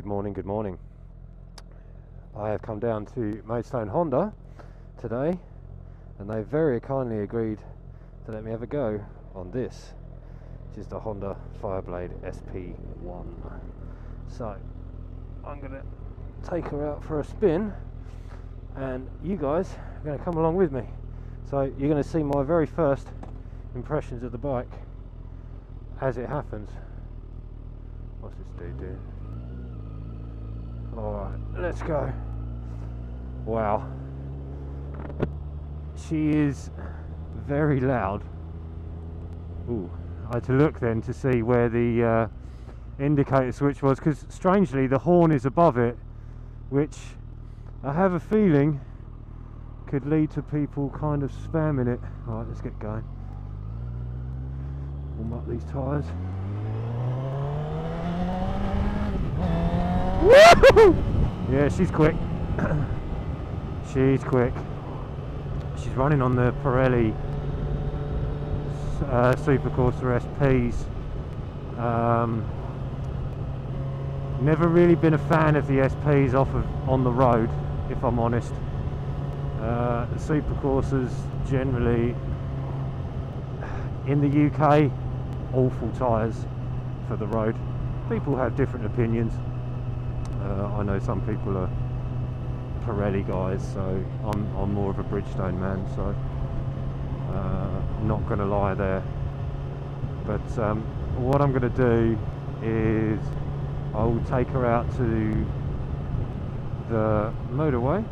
morning, good morning. I have come down to Maidstone Honda today, and they very kindly agreed to let me have a go on this, which is the Honda FireBlade SP1. So I'm going to take her out for a spin, and you guys are going to come along with me. So you're going to see my very first impressions of the bike as it happens. What's this dude doing? Alright, let's go. Wow. She is very loud. Ooh, I had to look then to see where the indicator switch was, because strangely the horn is above it, which I have a feeling could lead to people kind of spamming it. Alright, let's get going. Warm up these tyres. Woo! Yeah, she's quick. She's quick. She's running on the Pirelli Supercorsa SPs. Never really been a fan of the SPs on the road, if I'm honest. The Supercorsas generally in the UK, awful tyres for the road. People have different opinions. I know some people are Pirelli guys, so I'm more of a Bridgestone man, so not going to lie there. But what I'm going to do is I will take her out to the motorway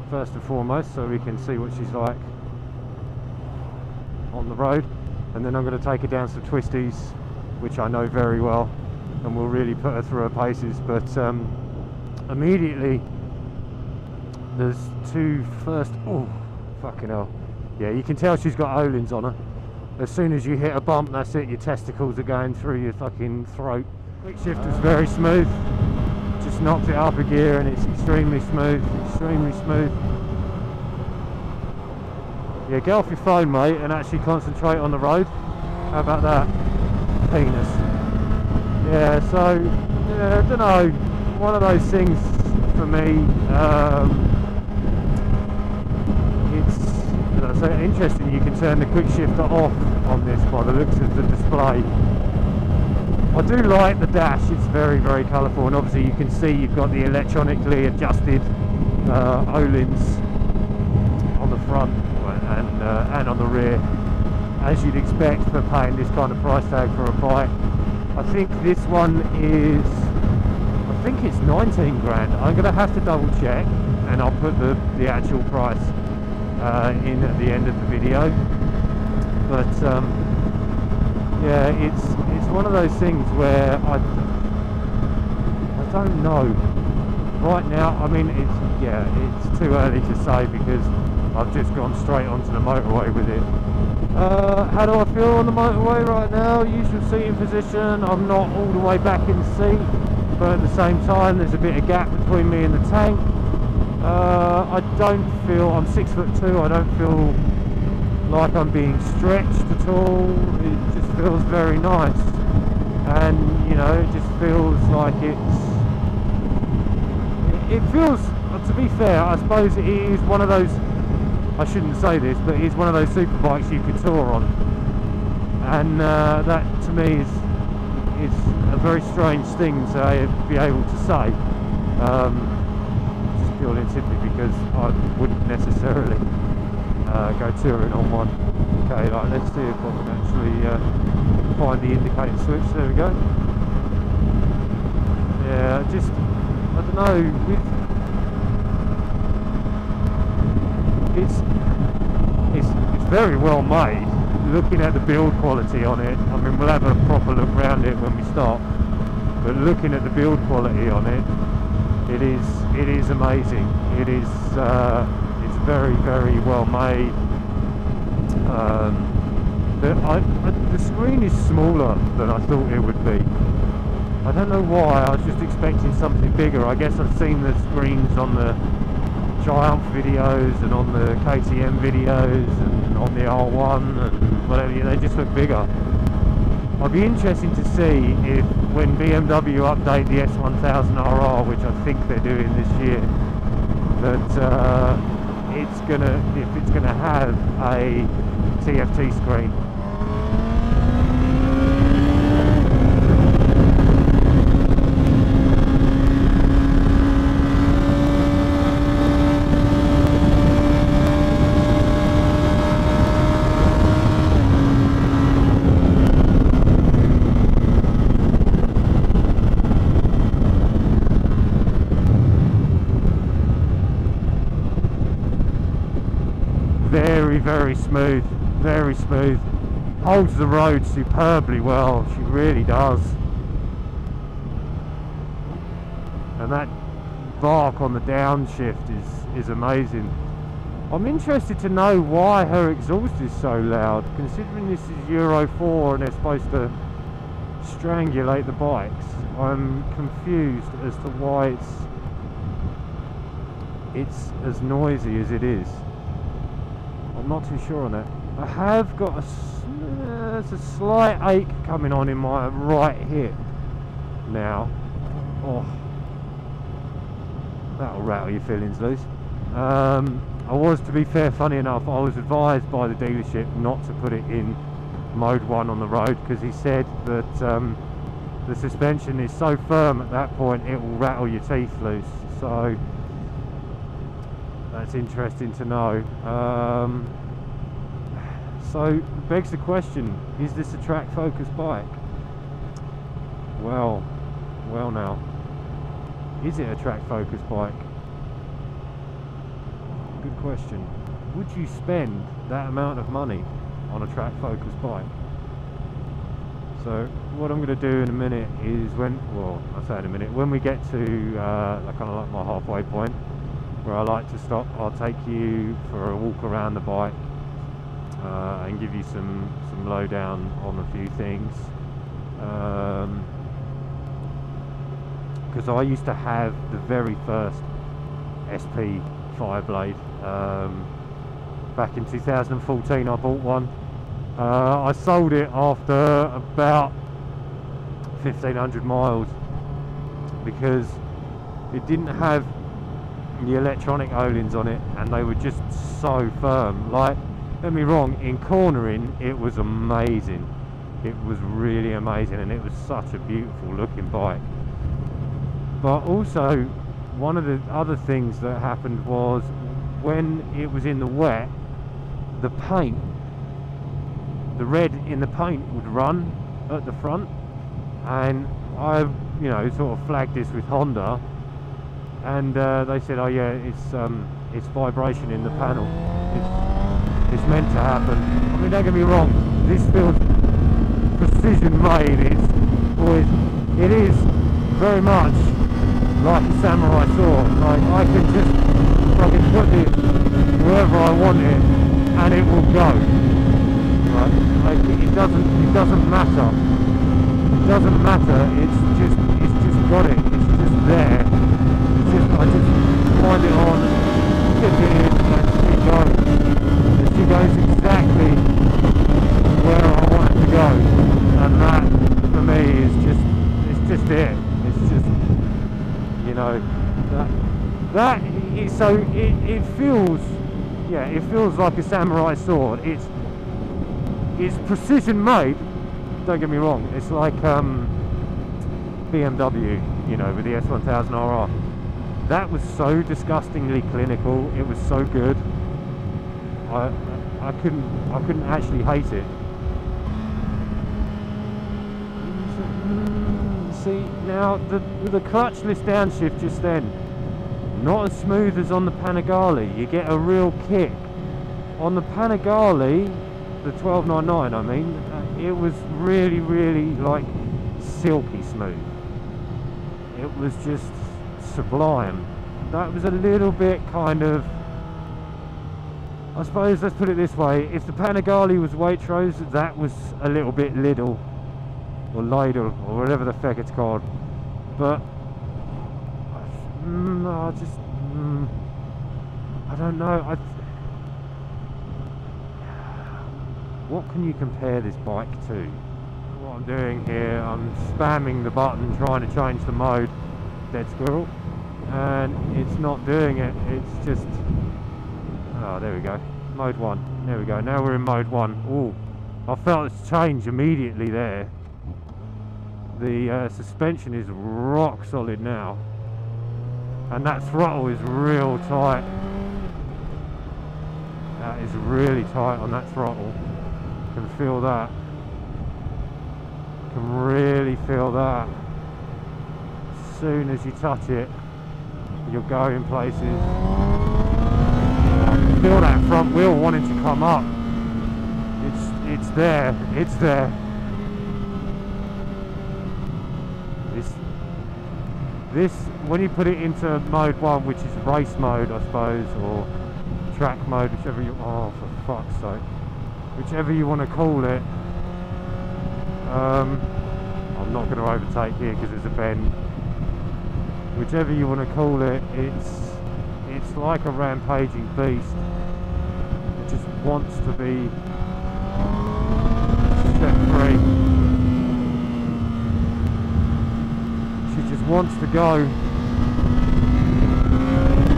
first and foremost, so we can see what she's like on the road, and then I'm going to take her down some twisties, which I know very well, and will really put her through her paces. But immediately there's oh fucking hell, yeah, you can tell she's got Olins on her. As soon as you hit a bump, that's it, your testicles are going through your fucking throat. Quick shift was very smooth, just knocked it up a gear and it's extremely smooth, extremely smooth. Yeah, get off your phone, mate, and actually concentrate on the road. How about that? Penis. Yeah, so, yeah, I don't know, one of those things for me. It's, as I say, interesting, you can turn the quick shifter off on this by the looks of the display. I do like the dash, it's very, very colourful, and obviously you can see you've got the electronically adjusted Olins on the front and on the rear, as you'd expect for paying this kind of price tag for a bike. I think this one is, I think it's 19 grand. I'm going to have to double check, and I'll put the actual price in at the end of the video. But yeah, it's one of those things where I don't know right now. I mean, it's too early to say because I've just gone straight onto the motorway with it. How do I feel on the motorway right now? Usual seating position. I'm not all the way back in the seat, but at the same time there's a bit of gap between me and the tank. I don't feel, I'm 6'2", I don't feel like I'm being stretched at all. It just feels very nice, and you know, it just feels like it feels, to be fair, I suppose it is one of those, I shouldn't say this, but it's one of those super bikes you could tour on, and that to me is a very strange thing to be able to say, just purely and simply because I wouldn't necessarily go touring on one. Okay, right, let's see if I can actually find the indicator switch. There we go. Yeah, just, I don't know, it's very well made. Looking at the build quality on it, I mean, we'll have a proper look around it when we stop, but looking at the build quality on it, it is amazing. It is it's very, very well made. The screen is smaller than I thought it would be. I don't know why, I was just expecting something bigger. I guess I've seen the screens on the Triumph videos and on the KTM videos and on the R1 and whatever, they just look bigger. I'd be interested to see if when BMW update the S1000RR, which I think they're doing this year, that if it's gonna have a TFT screen. Very smooth, very smooth. Holds the road superbly well, she really does. And that bark on the downshift is amazing. I'm interested to know why her exhaust is so loud, considering this is Euro 4 and they're supposed to strangulate the bikes. I'm confused as to why it's as noisy as it is. I'm not too sure on that. I have got there's a slight ache coming on in my right hip now. Oh, that'll rattle your feelings loose. I was, to be fair, funny enough, I was advised by the dealership not to put it in mode 1 on the road, because he said that the suspension is so firm at that point it will rattle your teeth loose. So that's interesting to know. So begs the question, is this a track focused bike? Well now, is it a track focused bike? Good question. Would you spend that amount of money on a track focused bike? So what I'm going to do in a minute is when we get to kind of like my halfway point, where I like to stop, I'll take you for a walk around the bike and give you some lowdown on a few things, because I used to have the very first SP FireBlade. Back in 2014 I bought one. I sold it after about 1,500 miles because it didn't have the electronic O-lings on it, and they were just so firm. Like, don't get me wrong, in cornering it was amazing, it was really amazing, and it was such a beautiful looking bike. But also, one of the other things that happened was when it was in the wet, the paint, the red in the paint would run at the front, and I sort of flagged this with Honda, and they said, oh yeah, it's vibration in the panel, it's meant to happen. I mean, don't get me wrong, this feels precision made. It is very much like a samurai sword. Like, I can just fucking put it wherever I want it and it will go. Right? Like, it doesn't matter. It doesn't matter. It's just got it. It's just there. I just wind it on, stick it in, and she goes. And she goes exactly where I want it to go. And that, for me, is just it. It's just, it feels, yeah, it feels like a samurai sword. It's precision made. Don't get me wrong. It's like BMW, with the S1000RR. That was so disgustingly clinical. It was so good. I couldn't actually hate it. See, now the clutchless downshift just then, not as smooth as on the Panigale. You get a real kick. On the Panigale, the 1299, I mean, it was really, really like silky smooth. It was just sublime. That was a little bit kind of, I suppose, let's put it this way, if the Panigale was Waitrose, that was a little bit Lidl or Lidl or whatever the feck it's called. But I don't know. What can you compare this bike to? what I'm doing here, I'm spamming the button trying to change the mode, dead squirrel, and it's not doing it. It's just, oh, there we go, mode 1, there we go, now we're in mode 1. Ooh, I felt it's change immediately there. The suspension is rock solid now, and that throttle is real tight. That is really tight on that throttle. Can feel that. Can really feel that. As soon as you touch it, you'll go in places. I can feel that front wheel wanting to come up. It's there. It's there. This, when you put it into mode 1, which is race mode, I suppose, or track mode, whichever you, oh, for fuck's sake, whichever you want to call it. I'm not going to overtake here because there's a bend. Whichever you want to call it, it's like a rampaging beast. It just wants to be set free. She just wants to go.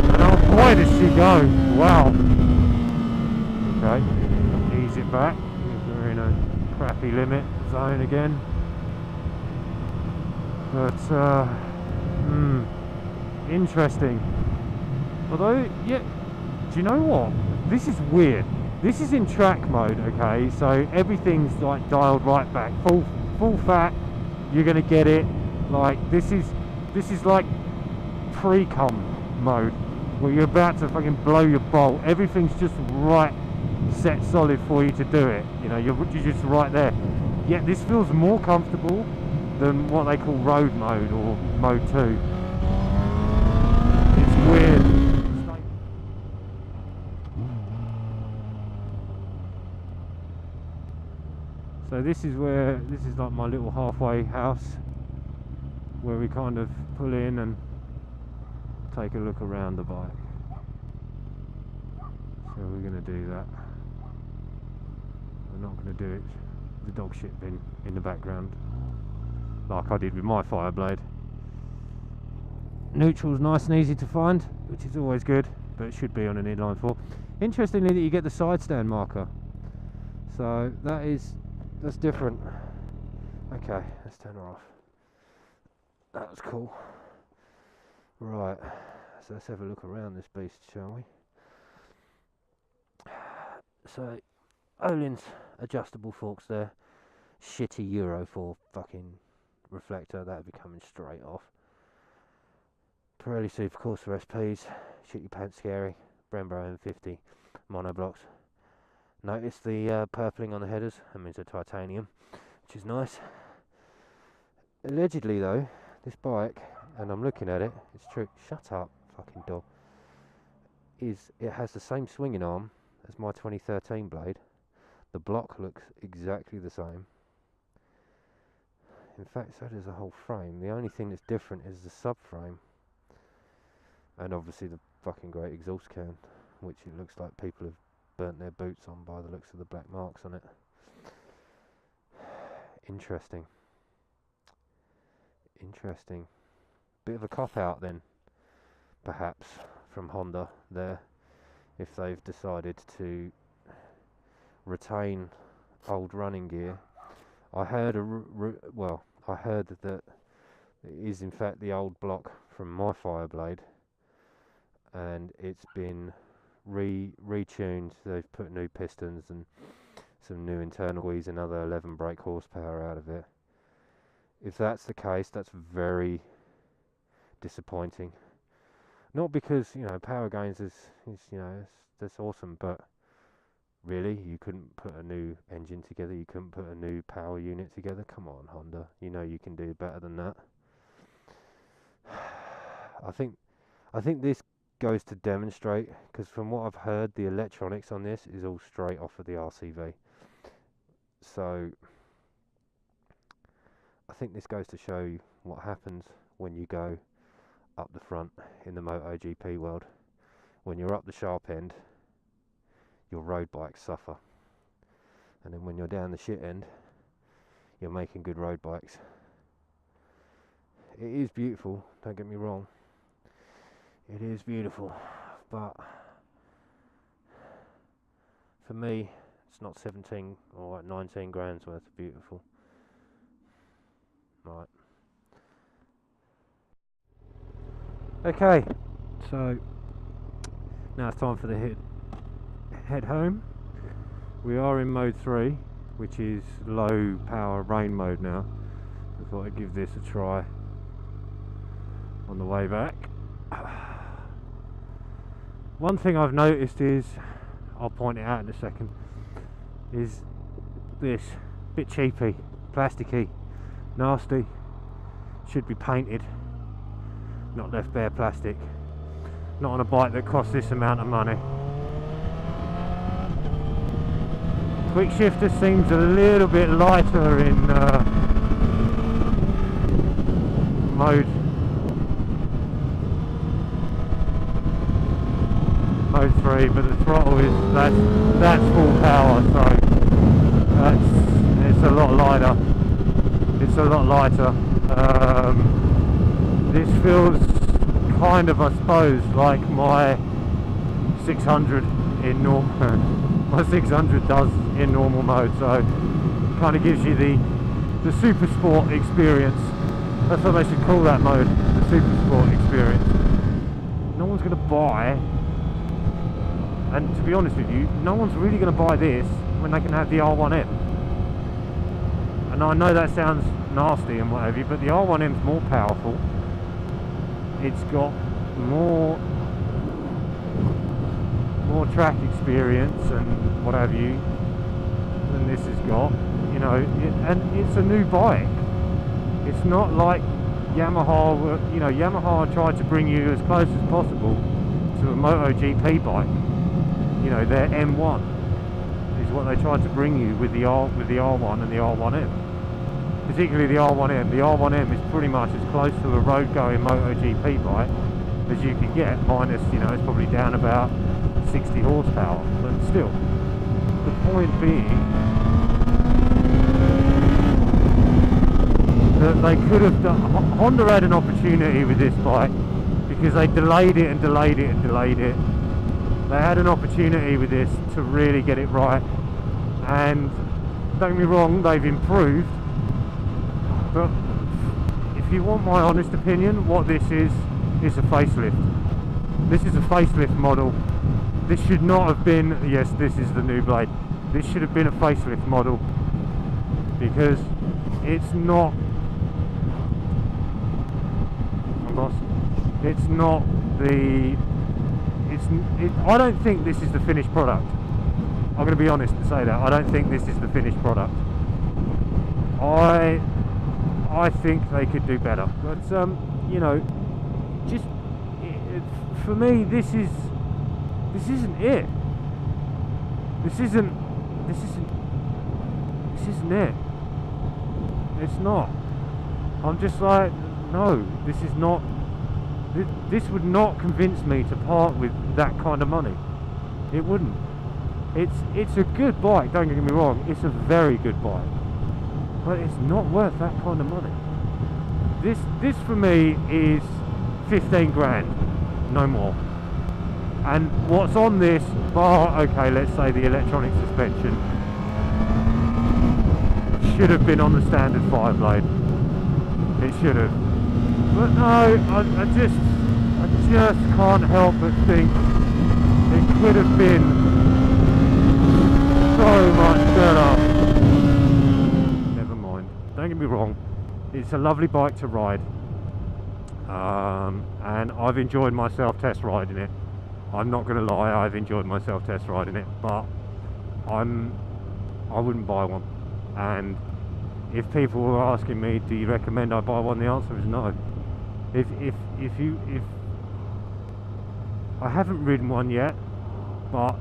And oh boy, does she go! Wow. Okay, ease it back. We're in a crappy limit zone again. But interesting. Although, yeah, do you know what? This is weird. This is in track mode, okay? So everything's like dialed right back, full fat. You're gonna get it. Like this is like pre-com mode, where you're about to fucking blow your bolt. Everything's just right, set solid for you to do it. You know, you're just right there. Yet this feels more comfortable than what they call road mode or mode 2. It's weird. So this is like my little halfway house, where we kind of pull in and take a look around the bike. So we're going to do that. We're not going to do it with the dog shit bin in the background like I did with my FireBlade. Neutral's nice and easy to find, which is always good, but it should be on an inline 4. Interestingly, that you get the side stand marker, so that's different. Okay, let's turn her off. That was cool. Right, so let's have a look around this beast, shall we? So, Öhlins adjustable forks there. Shitty Euro 4 fucking reflector, that'll be coming straight off. Pirelli Super Corsa SPs, shit your pants scary. Brembo M50 monoblocks. Notice the purpling on the headers, that means they're titanium, which is nice. Allegedly though, this bike, and I'm looking at it, it's true, shut up fucking dog, it has the same swinging arm as my 2013 blade. The block looks exactly the same. In fact, so does the whole frame. The only thing that's different is the subframe. And obviously the fucking great exhaust can, which it looks like people have burnt their boots on by the looks of the black marks on it. Interesting. Interesting. Bit of a cop-out then, perhaps, from Honda there, if they've decided to retain old running gear. I heard I heard that it is in fact the old block from my FireBlade, and it's been retuned. They've put new pistons and some new internal squeeze, another 11 brake horsepower out of it. If that's the case, that's very disappointing. Not because, you know, power gains is you know, that's awesome, but really, you couldn't put a new engine together, you couldn't put a new power unit together? Come on, Honda, you know you can do better than that. I think this goes to demonstrate, because from what I've heard, the electronics on this is all straight off of the RCV. So I think this goes to show you what happens when you go up the front in the MotoGP world. When you're up the sharp end, your road bikes suffer, and then when you're down the shit end, you're making good road bikes. It is beautiful, don't get me wrong. It is beautiful, but for me, it's not 17 or 19 grand's worth of beautiful. Right. Okay, so now it's time for the head home. We are in mode 3, which is low power rain mode now. I thought I'd give this a try on the way back. One thing I've noticed is, I'll point it out in a second, is this bit cheapy, plasticky, nasty. Should be painted, not left bare plastic. Not on a bike that costs this amount of money. Quick shifter seems a little bit lighter in mode 3, but the throttle is that's full power, so it's a lot lighter. It's a lot lighter. This feels kind of, I suppose, like my 600 in normal. My 600 does in normal mode, so kind of gives you the super sport experience. That's what they should call that mode, the super sport experience. No one's going to buy, and to be honest with you, no one's really going to buy this when they can have the R1M. And I know that sounds nasty and what have you, but the R1M's more powerful. It's got more track experience and what have you than this has got, you know, and it's a new bike. It's not like Yamaha, you know, Yamaha tried to bring you as close as possible to a MotoGP bike. You know, their M1 is what they tried to bring you with the R1 and the R1M. Particularly the R1M. The R1M is pretty much as close to a road-going MotoGP bike as you can get, minus, you know, it's probably down about 60 horsepower, but still, the point being that they could have done, Honda had an opportunity with this bike because they delayed it and delayed it and delayed it. They had an opportunity with this to really get it right, and don't get me wrong, they've improved, but if you want my honest opinion, what this is a facelift. This is a facelift model. This should not have been, yes, this is the new blade. This should have been a facelift model because it's not, I'm lost. It's not the, I don't think this is the finished product. I'm going to be honest and say that. I don't think this is the finished product. I think they could do better. But, you know, just, for me, this isn't it. This isn't it. It's not. I'm just like, no, this is not. This would not convince me to part with that kind of money. It wouldn't. It's a good bike, don't get me wrong. It's a very good bike, but it's not worth that kind of money. This for me is 15 grand, no more. And what's on this, bar, okay, let's say the electronic suspension, should have been on the standard FireBlade. It should have. But no, I just can't help but think it could have been so much better. Never mind. Don't get me wrong. It's a lovely bike to ride. And I've enjoyed myself test riding it. I'm not going to lie, I've enjoyed myself test riding it, but I wouldn't buy one. And if people were asking me, do you recommend I buy one, the answer is no. If I haven't ridden one yet, but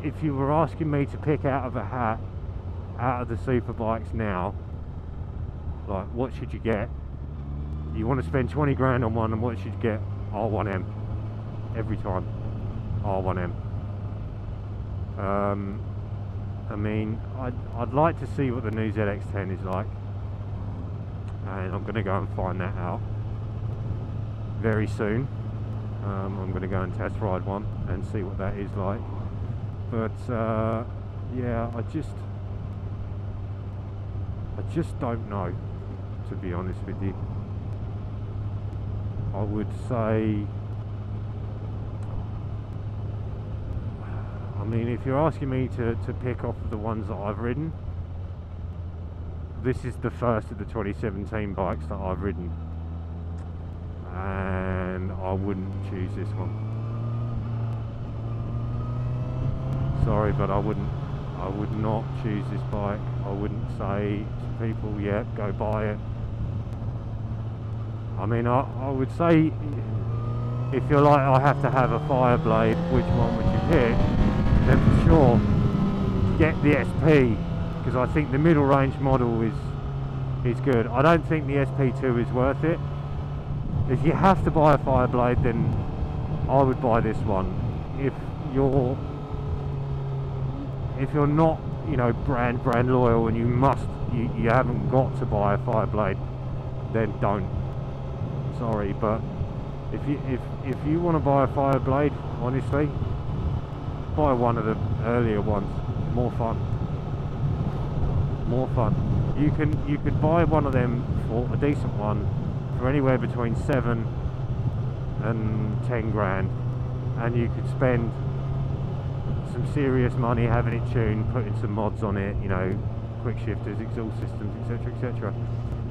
if you were asking me to pick out of a hat, out of the super bikes now, like what should you get? You want to spend 20 grand on one, and what should you get? R1M. Every time. R1M. I mean, I'd like to see what the new ZX10 is like, and I'm going to go and find that out very soon. I'm going to go and test ride one and see what that is like. But yeah, I just don't know, to be honest with you. I would say, I mean, if you're asking me to pick off the ones that I've ridden, this is the first of the 2017 bikes that I've ridden, and I wouldn't choose this one. Sorry, but I would not choose this bike. I wouldn't say to people, yeah, go buy it. I mean, I would say, if you're like, I have to have a FireBlade, which one would you pick? Then for sure, get the SP, because I think the middle range model is good. I don't think the SP2 is worth it. If you have to buy a FireBlade, then I would buy this one. If you're not, you know, brand loyal and you haven't got to buy a FireBlade, then don't. Sorry, but if you want to buy a FireBlade, honestly, buy one of the earlier ones. More fun. You could buy one of them for a decent one for anywhere between 7 and 10 grand, and you could spend some serious money having it tuned, putting some mods on it, you know, quick shifters, exhaust systems, etc, etc,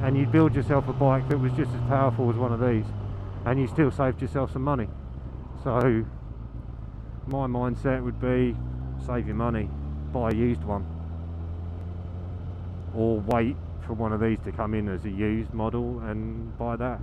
and you'd build yourself a bike that was just as powerful as one of these, and you still saved yourself some money. So my mindset would be, save your money, buy a used one, or wait for one of these to come in as a used model and buy that.